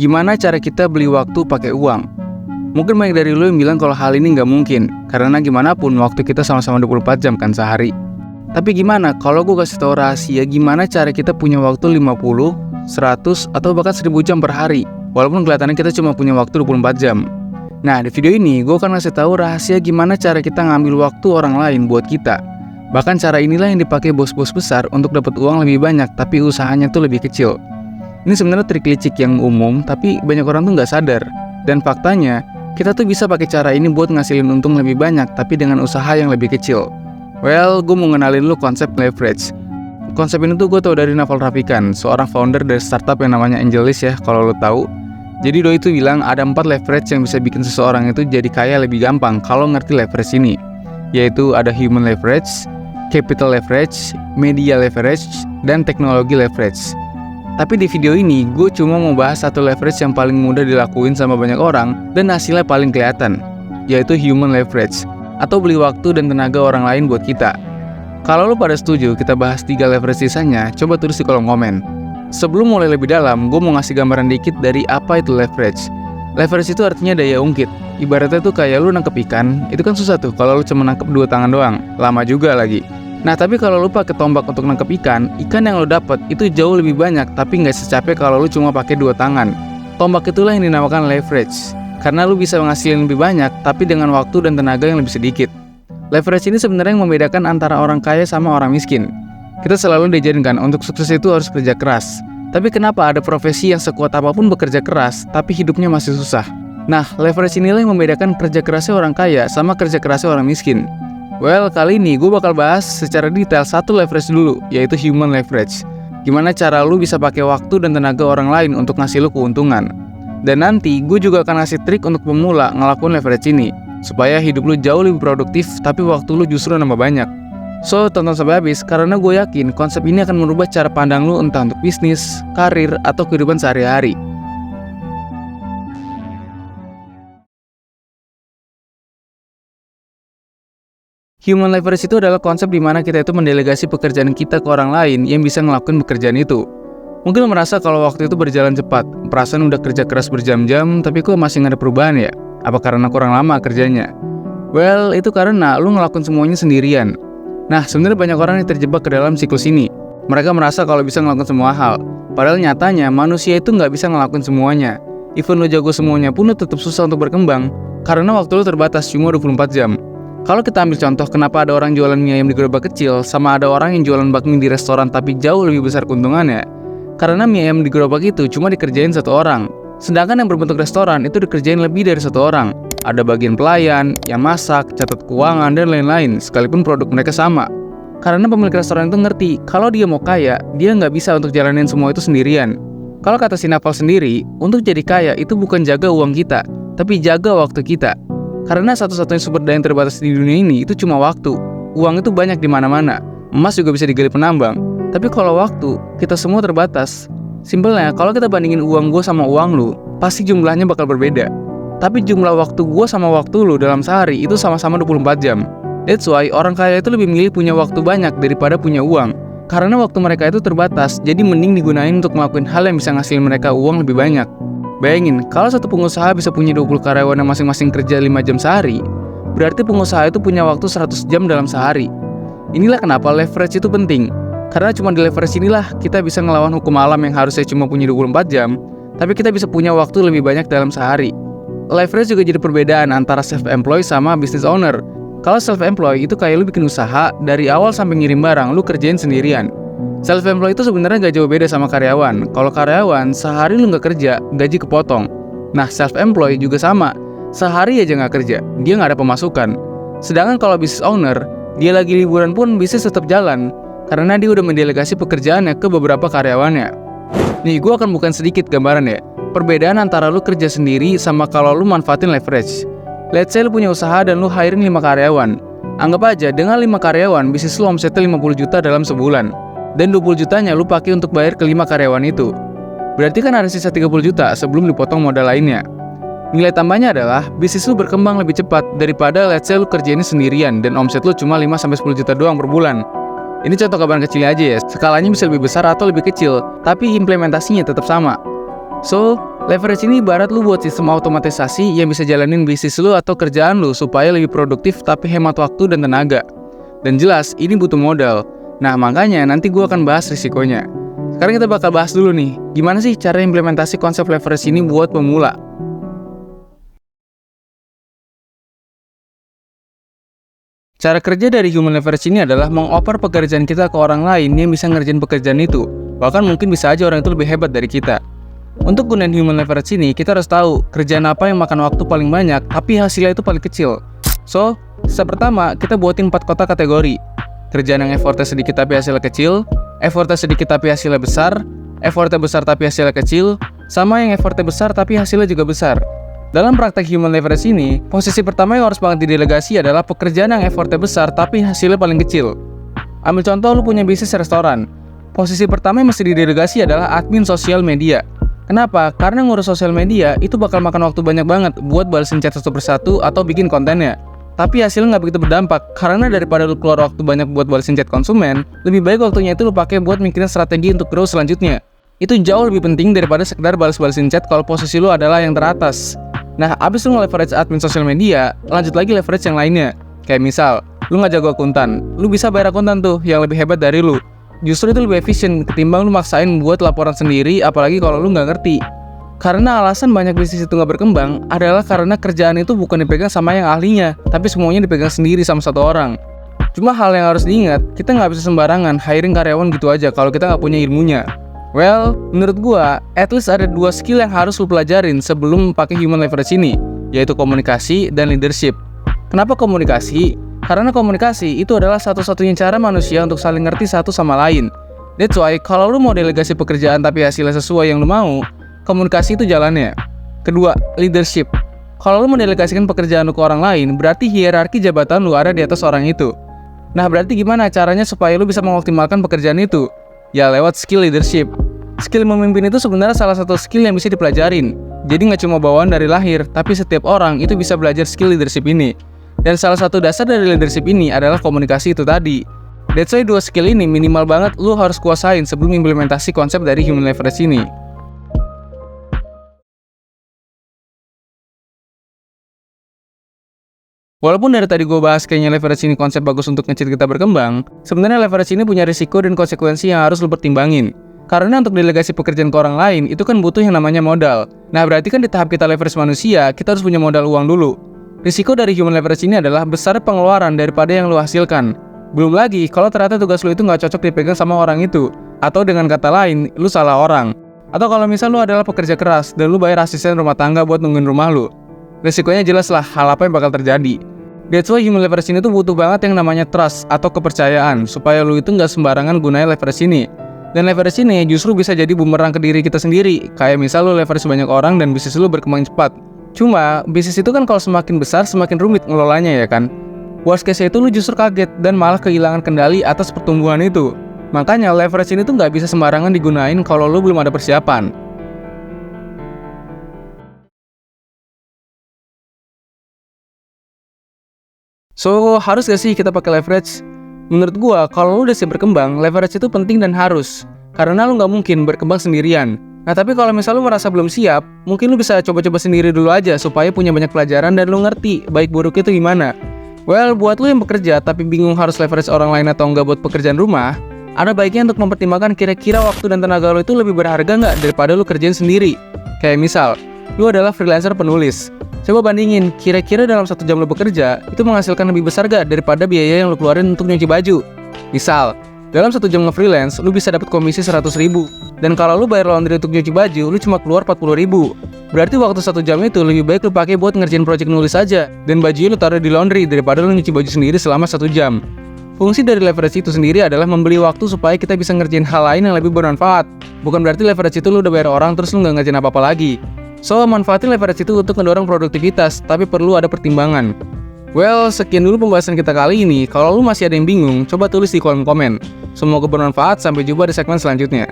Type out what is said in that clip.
Gimana cara kita beli waktu pakai uang? Mungkin banyak dari lu yang bilang kalau hal ini nggak mungkin, karena gimana pun waktu kita sama-sama 24 jam kan sehari. Tapi gimana kalau gue kasih tau rahasia gimana cara kita punya waktu 50, 100, atau bahkan 1000 jam per hari, walaupun kelihatannya kita cuma punya waktu 24 jam. Nah, di video ini gue akan kasih tahu rahasia gimana cara kita ngambil waktu orang lain buat kita. Bahkan cara inilah yang dipakai bos-bos besar untuk dapat uang lebih banyak, tapi usahanya tuh lebih kecil. Ini sebenarnya trik licik yang umum, tapi banyak orang tuh nggak sadar. Dan faktanya, kita tuh bisa pakai cara ini buat ngasilin untung lebih banyak, tapi dengan usaha yang lebih kecil. Well, gue mau ngenalin lu konsep leverage. Konsep ini tuh gue tau dari Naval Ravikant, seorang founder dari startup yang namanya AngelList ya, kalau lo tahu. Jadi doi itu bilang ada 4 leverage yang bisa bikin seseorang itu jadi kaya lebih gampang kalau ngerti leverage ini. Yaitu ada human leverage, capital leverage, media leverage, dan teknologi leverage. Tapi di video ini, gue cuma mau bahas satu leverage yang paling mudah dilakuin sama banyak orang dan hasilnya paling kelihatan, yaitu human leverage, atau beli waktu dan tenaga orang lain buat kita. Kalau lo pada setuju kita bahas 3 leverage sisanya, coba tulis di kolom komen. Sebelum mulai lebih dalam, gue mau ngasih gambaran dikit dari apa itu leverage. Leverage itu artinya daya ungkit. Ibaratnya tuh kayak lo nangkep ikan, itu kan susah tuh kalau lo cuma nangkep 2 tangan doang, lama juga lagi. Nah, tapi kalau lu pakai tombak untuk nangkep ikan yang lu dapat itu jauh lebih banyak, tapi nggak secapek kalau lu cuma pakai 2 tangan. Tombak itulah yang dinamakan leverage, karena lu bisa menghasilkan lebih banyak, tapi dengan waktu dan tenaga yang lebih sedikit. Leverage ini sebenarnya yang membedakan antara orang kaya sama orang miskin. Kita selalu diajarkan untuk sukses itu harus kerja keras. Tapi kenapa ada profesi yang sekuat apapun bekerja keras, tapi hidupnya masih susah? Nah, leverage inilah yang membedakan kerja kerasnya orang kaya sama kerja kerasnya orang miskin. Well, kali ini gue bakal bahas secara detail satu leverage dulu, yaitu human leverage. Gimana cara lu bisa pakai waktu dan tenaga orang lain untuk ngasih lu keuntungan. Dan nanti gue juga akan ngasih trik untuk pemula ngelakuin leverage ini, supaya hidup lu jauh lebih produktif, tapi waktu lu justru nambah banyak. So, tonton sampai habis, karena gue yakin konsep ini akan merubah cara pandang lu entah untuk bisnis, karir, atau kehidupan sehari-hari. Human leverage itu adalah konsep di mana kita itu mendelegasi pekerjaan kita ke orang lain yang bisa ngelakuin pekerjaan itu. Mungkin lo merasa kalau waktu itu berjalan cepat, perasaan udah kerja keras berjam-jam, tapi kok masih nggak ada perubahan ya? Apa karena kurang lama kerjanya? Well, itu karena lo ngelakuin semuanya sendirian. Nah, sebenarnya banyak orang yang terjebak ke dalam siklus ini. Mereka merasa kalau bisa ngelakuin semua hal, padahal nyatanya manusia itu nggak bisa ngelakuin semuanya. Even lo jago semuanya pun lo tetap susah untuk berkembang, karena waktu lo terbatas cuma 24 jam. Kalau kita ambil contoh kenapa ada orang jualan mie ayam di gerobak kecil sama ada orang yang jualan bakmi di restoran tapi jauh lebih besar keuntungannya. Karena mie ayam di gerobak itu cuma dikerjain 1 orang. Sedangkan yang berbentuk restoran itu dikerjain lebih dari 1 orang. Ada bagian pelayan, yang masak, catat keuangan, dan lain-lain, sekalipun produk mereka sama. Karena pemilik restoran itu ngerti, kalau dia mau kaya, dia nggak bisa untuk jalanin semua itu sendirian. Kalau kata si Naval sendiri, untuk jadi kaya itu bukan jaga uang kita, tapi jaga waktu kita. Karena satu-satunya sumber daya yang terbatas di dunia ini itu cuma waktu. Uang itu banyak di mana-mana. Emas juga bisa digali penambang. Tapi kalau waktu, kita semua terbatas. Simpelnya, kalau kita bandingin uang gue sama uang lu, pasti jumlahnya bakal berbeda. Tapi jumlah waktu gue sama waktu lu dalam sehari itu sama-sama 24 jam. That's why orang kaya itu lebih milih punya waktu banyak daripada punya uang. Karena waktu mereka itu terbatas, jadi mending digunain untuk ngelakuin hal yang bisa ngasilin mereka uang lebih banyak. Bayangin, kalau satu pengusaha bisa punya 20 karyawan yang masing-masing kerja 5 jam sehari, berarti pengusaha itu punya waktu 100 jam dalam sehari. Inilah kenapa leverage itu penting. Karena cuma di leverage inilah kita bisa ngelawan hukum alam yang harusnya cuma punya 24 jam, tapi kita bisa punya waktu lebih banyak dalam sehari. Leverage juga jadi perbedaan antara self-employed sama business owner. Kalau self-employed itu kayak lu bikin usaha, dari awal sampai ngirim barang, lu kerjain sendirian. Self-employed itu sebenarnya gak jauh beda sama karyawan. Kalau karyawan, sehari lu gak kerja, gaji kepotong. Nah, self-employed juga sama. Sehari aja gak kerja, dia gak ada pemasukan. Sedangkan kalau business owner, dia lagi liburan pun bisnis tetap jalan, karena dia udah mendelegasi pekerjaannya ke beberapa karyawannya. Nih, gue akan bukan sedikit gambaran ya. Perbedaan antara lu kerja sendiri sama kalau lu manfaatin leverage. Let's say lu punya usaha dan lu hiring 5 karyawan. Anggap aja dengan 5 karyawan, bisnis lu omsetnya 50 juta dalam sebulan. Dan 20 jutanya lu pakai untuk bayar ke 5 karyawan itu. Berarti kan ada sisa 30 juta sebelum dipotong modal lainnya. Nilai tambahnya adalah bisnis lu berkembang lebih cepat daripada let's say lu kerjain sendirian dan omset lu cuma 5-10 juta doang per bulan. Ini contoh gambaran kecilnya aja ya, skalanya bisa lebih besar atau lebih kecil, tapi implementasinya tetap sama. So, Leverage ini ibarat lu buat sistem otomatisasi yang bisa jalanin bisnis lu atau kerjaan lu supaya lebih produktif tapi hemat waktu dan tenaga. Dan jelas, ini butuh modal. Nah, makanya nanti gue akan bahas risikonya. Sekarang kita bakal bahas dulu nih, gimana sih cara implementasi konsep leverage ini buat pemula. Cara kerja dari human leverage ini adalah mengoper pekerjaan kita ke orang lain yang bisa ngerjain pekerjaan itu. Bahkan mungkin bisa aja orang itu lebih hebat dari kita. Untuk gunain human leverage ini, kita harus tahu kerjaan apa yang makan waktu paling banyak, tapi hasilnya itu paling kecil. So, step pertama, kita buatin 4 kotak kategori. Kerjaan yang effortnya sedikit tapi hasilnya kecil, effortnya sedikit tapi hasilnya besar, effortnya besar tapi hasilnya kecil, sama yang effortnya besar tapi hasilnya juga besar. Dalam praktek human leverage ini, posisi pertama yang harus banget didelegasi adalah pekerjaan yang effortnya besar tapi hasilnya paling kecil. Ambil contoh, lu punya bisnis restoran. Posisi pertama yang mesti didelegasi adalah admin sosial media. Kenapa? Karena ngurus sosial media itu bakal makan waktu banyak banget buat balesin chat satu persatu atau bikin kontennya. Tapi hasilnya nggak begitu berdampak, karena daripada lu keluar waktu banyak buat balesin chat konsumen, lebih baik waktunya itu lu pakai buat mikirin strategi untuk growth selanjutnya. Itu jauh lebih penting daripada sekedar balesin chat kalau posisi lu adalah yang teratas. Nah, abis lu nge-leverage admin sosial media, lanjut lagi leverage yang lainnya. Kayak misal, lu nggak jago akuntan, lu bisa bayar akuntan tuh yang lebih hebat dari lu. Justru itu lebih efisien ketimbang lu maksain buat laporan sendiri, apalagi kalau lu nggak ngerti. Karena alasan banyak bisnis itu nggak berkembang adalah karena kerjaan itu bukan dipegang sama yang ahlinya, tapi semuanya dipegang sendiri sama satu orang. Cuma hal yang harus diingat, kita nggak bisa sembarangan hiring karyawan gitu aja kalau kita nggak punya ilmunya. Well, menurut gua, at least ada 2 skill yang harus lu pelajarin sebelum pakai human leverage ini, yaitu komunikasi dan leadership. Kenapa komunikasi? Karena komunikasi itu adalah satu-satunya cara manusia untuk saling ngerti satu sama lain. That's why, kalau lu mau delegasi pekerjaan tapi hasilnya sesuai yang lu mau, komunikasi itu jalannya. Kedua, leadership. Kalau lu mendelegasikan pekerjaan lu ke orang lain, berarti hierarki jabatan lu ada di atas orang itu. Nah, berarti gimana caranya supaya lu bisa mengoptimalkan pekerjaan itu? Ya, lewat skill leadership. Skill memimpin itu sebenarnya salah satu skill yang bisa dipelajarin. Jadi nggak cuma bawaan dari lahir, tapi setiap orang itu bisa belajar skill leadership ini. Dan salah satu dasar dari leadership ini adalah komunikasi itu tadi. That's why 2 skill ini minimal banget lu harus kuasain sebelum implementasi konsep dari human leverage ini. Walaupun dari tadi gue bahas kayaknya leverage ini konsep bagus untuk nge-cheat kita berkembang, sebenarnya leverage ini punya risiko dan konsekuensi yang harus lu pertimbangin. Karena untuk delegasi pekerjaan ke orang lain, itu kan butuh yang namanya modal. Nah, berarti kan di tahap kita leverage manusia, kita harus punya modal uang dulu. Risiko dari human leverage ini adalah besar pengeluaran daripada yang lu hasilkan. Belum lagi, kalau ternyata tugas lu itu nggak cocok dipegang sama orang itu. Atau dengan kata lain, lu salah orang. Atau kalau misal lu adalah pekerja keras, dan lu bayar asisten rumah tangga buat nungguin rumah lu. Risikonya jelas lah hal apa yang bakal terjadi. That's why human leverage ini tuh butuh banget yang namanya trust atau kepercayaan, supaya lu itu nggak sembarangan gunain leverage ini. Dan leverage ini justru bisa jadi bumerang ke diri kita sendiri. Kayak misal lu leverage banyak orang dan bisnis lu berkembang cepat. Cuma, bisnis itu kan kalau semakin besar semakin rumit ngelolanya ya kan? Worst case itu lu justru kaget dan malah kehilangan kendali atas pertumbuhan itu. Makanya leverage ini tuh nggak bisa sembarangan digunain kalau lu belum ada persiapan. So, harus gak sih kita pakai leverage? Menurut gua, kalau lu udah siap berkembang, leverage itu penting dan harus. Karena lu nggak mungkin berkembang sendirian. Nah, tapi kalau misal lu merasa belum siap, mungkin lu bisa coba-coba sendiri dulu aja supaya punya banyak pelajaran dan lu ngerti baik buruk itu gimana. Well, buat lu yang bekerja tapi bingung harus leverage orang lain atau enggak buat pekerjaan rumah, ada baiknya untuk mempertimbangkan kira-kira waktu dan tenaga lu itu lebih berharga nggak daripada lu kerjain sendiri. Kayak misal, lu adalah freelancer penulis. Coba bandingin, kira-kira dalam 1 jam lu bekerja, itu menghasilkan lebih besar gak daripada biaya yang lu keluarin untuk nyuci baju. Misal, dalam 1 jam nge-freelance, lu bisa dapat komisi 100.000. Dan kalau lu bayar laundry untuk nyuci baju, lu cuma keluar 40.000. Berarti waktu 1 jam itu lebih baik lu pakai buat ngerjain project nulis aja. Dan bajunya lu taruh di laundry daripada lu nyuci baju sendiri selama 1 jam. Fungsi dari leverage itu sendiri adalah membeli waktu supaya kita bisa ngerjain hal lain yang lebih bermanfaat. Bukan berarti leverage itu lu udah bayar orang terus lu nggak ngerjain apa-apa lagi. So, manfaatin leverage itu untuk mendorong produktivitas, tapi perlu ada pertimbangan. Well, sekian dulu pembahasan kita kali ini. Kalau lu masih ada yang bingung, coba tulis di kolom komen. Semoga bermanfaat, sampai jumpa di segmen selanjutnya.